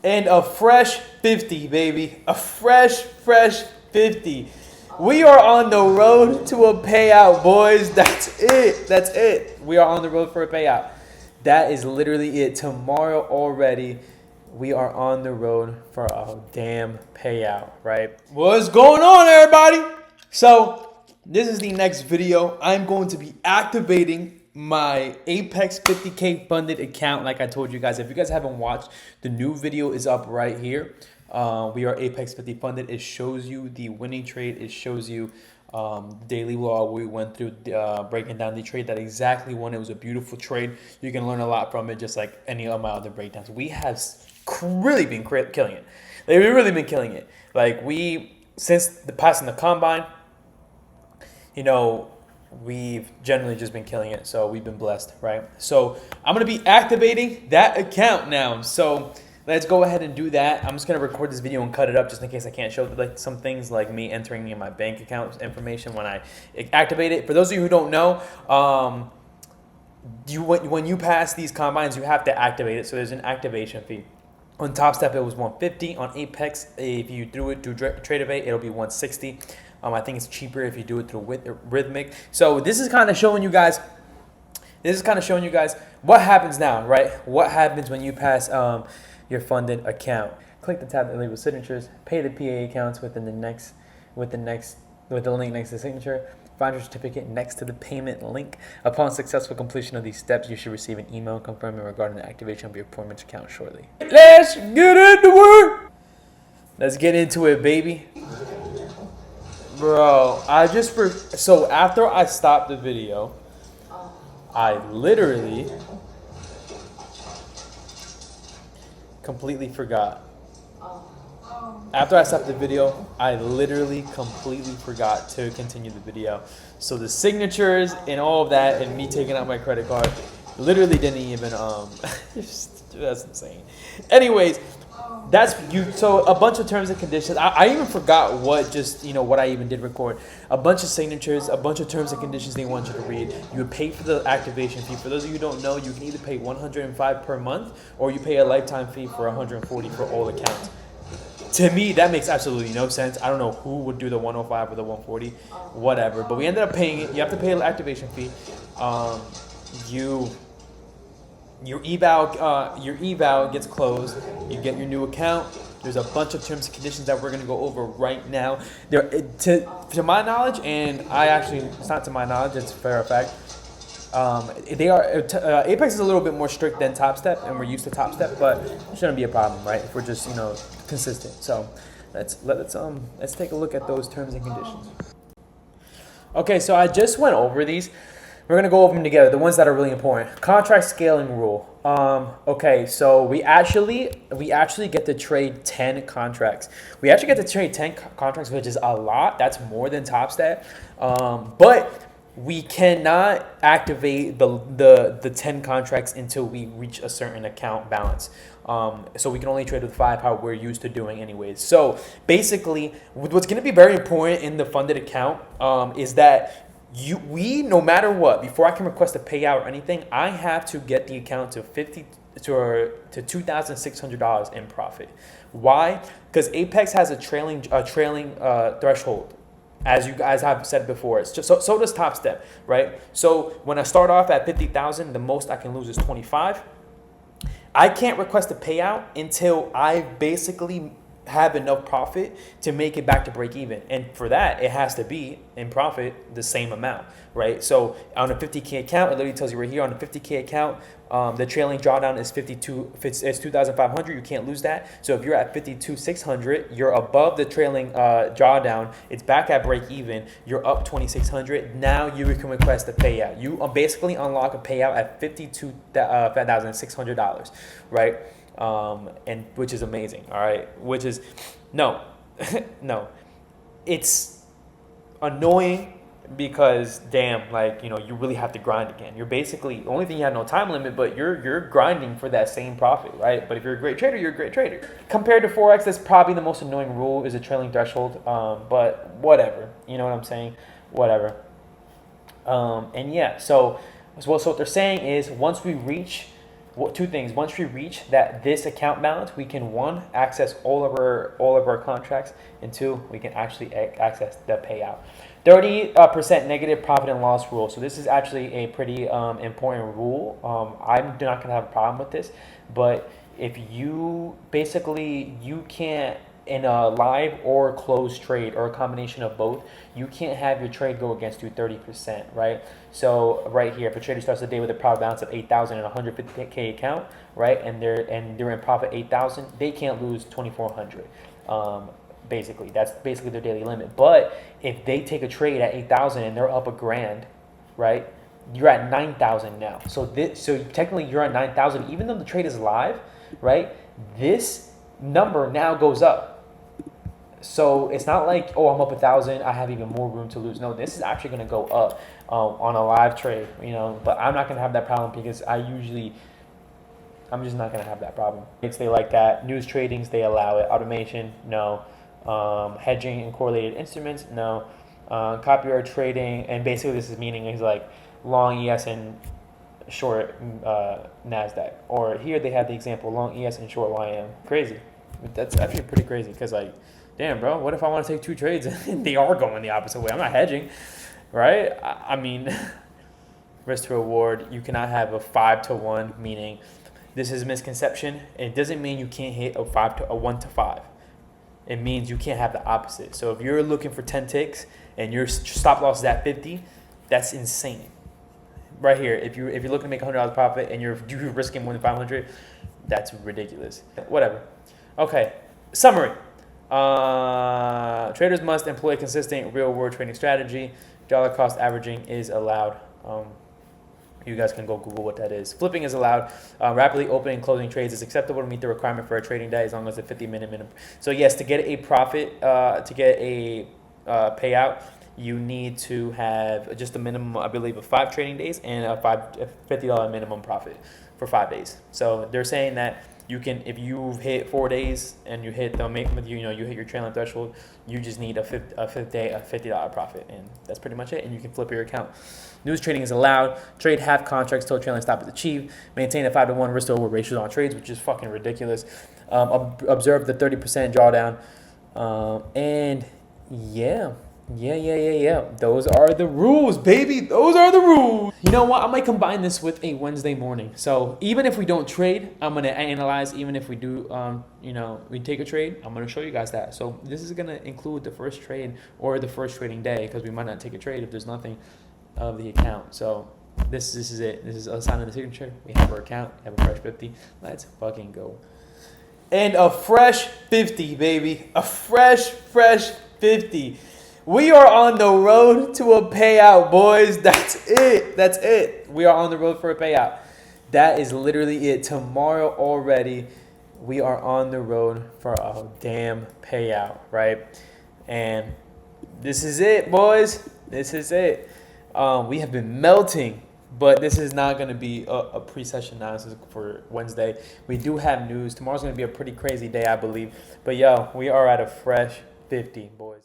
And a fresh 50, baby. A fresh 50. We are on the road to a payout, boys. That's it. That's it. We are on the road for a payout. That is literally it. Tomorrow already, we are on the road for a damn payout, right? What's going on, everybody? So, this is the next video. I'm going to be activating my Apex 50K funded account. Like I told you guys, if you guys haven't watched, the new video is up right here. We are Apex 50 funded. It shows you the winning trade. It shows you daily log we went through, breaking down the trade that exactly won. It was a beautiful trade. You can learn a lot from it, just like any of my other breakdowns. We have really been killing it. Like, we've really been killing it. Like, since the passing the combine, you know, we've generally just been killing it. So we've been blessed, right? So I'm going to be activating that account now. So let's go ahead and do that. I'm just going to record this video and cut it up just in case I can't show like some things like me entering in my bank account information when I activate it. For those of you who don't know, when you pass these combines, you have to activate it. So there's an activation fee. On Top Step, it was 150. On Apex, if you threw it through Tradeovate, it'll be 160. I think it's cheaper if you do it through Rhythmic. So this is kind of showing you guys. What happens now, right? What happens when you pass your funded account? Click the tab that labels signatures. Pay the PA accounts with the link next to the signature. Find your certificate next to the payment link. Upon successful completion of these steps, you should receive an email confirming regarding the activation of your performance account shortly. Let's get into it. Let's get into it, baby. Bro, so after I stopped the video, I literally completely forgot. After I stopped the video, I literally completely forgot to continue the video. So the signatures and all of that and me taking out my credit card literally didn't even, that's insane. Anyways, so a bunch of terms and conditions. I even forgot what I even did record. A bunch of signatures, a bunch of terms and conditions they want you to read. You would pay for the activation fee. For those of you who don't know, you can either pay $105 per month or you pay a lifetime fee for $140 for all accounts. To me, that makes absolutely no sense. I don't know who would do the 105 or the 140, whatever. But we ended up paying it. You have to pay an activation fee. Your eval gets closed. You get your new account. There's a bunch of terms and conditions that we're going to go over right now. To my knowledge, and it's not to my knowledge, it's fair fact. Apex is a little bit more strict than Top Step, and we're used to Top Step, but it shouldn't be a problem, right? If we're just consistent. So let's take a look at those terms and conditions. Okay, so I just went over these. We're gonna go over them together, the ones that are really important. Contract scaling rule. Okay, so we actually get to trade 10 contracts. We actually get to trade 10 contracts, which is a lot. That's more than Top Step. But we cannot activate the 10 contracts until we reach a certain account balance. So we can only trade with 5, how we're used to doing anyways. So basically, what's going to be very important in the funded account is that no matter what, before I can request a payout or anything, I have to get the account to $2,600 in profit. Why? Because Apex has a trailing threshold. As you guys have said before, it's just so does Top Step, right? So when I start off at 50,000, the most I can lose is 25. I can't request a payout until I basically have enough profit to make it back to break even, and for that it has to be in profit the same amount, right? So on a 50K account, it literally tells you right here on a 50K account, the trailing drawdown is 52. If it's 2,500, you can't lose that. So if you're at 52,600, you're above the trailing drawdown. It's back at break even. You're up 2,600. Now you can request a payout. You basically unlock a payout at $52,600, right? And which is amazing. All right, which is no, it's annoying. Because damn, you really have to grind again. You're basically, the only thing you have no time limit, but you're grinding for that same profit, right? But if you're a great trader, you're a great trader. Compared to Forex, that's probably the most annoying rule, is a trailing threshold. But whatever, you know what I'm saying? Whatever. And yeah, so what they're saying is once we reach two things. Once we reach this account balance, we can, one, access all of our contracts, and two, we can actually access the payout. 30% negative profit and loss rule. So this is actually a pretty important rule. I'm not going to have a problem with this, but if you can't, in a live or closed trade or a combination of both, you can't have your trade go against you 30%, right? So right here, if a trader starts the day with a profit balance of 8,000 and a 150K account, right, and they're in profit 8,000, they can't lose 2,400. Basically, that's basically their daily limit. But if they take a trade at 8,000 and they're up $1,000, right, you're at 9,000 now. So technically you're at 9,000, even though the trade is live, right? This number now goes up. So it's not like, oh, I'm up 1,000, I have even more room to lose. No, this is actually going to go up on a live trade, you know. But I'm not going to have that problem because I'm just not going to have that problem. They like that. News tradings, they allow it. Automation, no. Hedging and correlated instruments, no. Copyright trading, and basically this is meaning is like long ES and short NASDAQ. Or here they have the example, long ES and short YM. Crazy. That's actually pretty crazy because, like, damn, bro, what if I want to take two trades and they are going the opposite way? I'm not hedging, right? I mean, risk to reward, you cannot have a 5-to-1, meaning this is a misconception. It doesn't mean you can't hit a 1-to-5. It means you can't have the opposite. So if you're looking for 10 ticks and your stop loss is at 50, that's insane. Right here, if you're looking to make $100 profit and you're risking more than 500, that's ridiculous. Whatever. Okay, summary. Traders must employ a consistent real-world trading strategy. Dollar cost averaging is allowed. You guys can go Google what that is. Flipping is allowed. Rapidly opening and closing trades is acceptable to meet the requirement for a trading day as long as the 50-minute minimum. So yes, to get a profit, to get a payout, you need to have just a minimum, I believe, of 5 trading days and a $50 minimum profit for 5 days. So they're saying that you can, if you hit 4 days and you hit you hit your trailing threshold, you just need a $50 profit, and that's pretty much it. And you can flip your account. News trading is allowed. Trade half contracts till trailing stop is achieved. Maintain a 5-to-1 risk to reward ratios on trades, which is fucking ridiculous. Observe the 30% drawdown, and yeah. Those are the rules, baby. Those are the rules. You know what? I might combine this with a Wednesday morning. So even if we don't trade, I'm gonna analyze. Even if we do, we take a trade, I'm gonna show you guys that. So this is gonna include the first trade or the first trading day, because we might not take a trade if there's nothing of the account. So this is it. This is a sign of the signature. We have our account. We have a fresh 50. Let's fucking go. And a fresh 50, baby. A fresh 50. We are on the road to a payout, boys. That's it. We are on the road for a payout. That is literally it. Tomorrow already, we are on the road for a damn payout, right? And this is it, boys. This is it. We have been melting, but this is not going to be a pre-session analysis for Wednesday. We do have news. Tomorrow's going to be a pretty crazy day, I believe. But, yo, we are at a fresh 50, boys.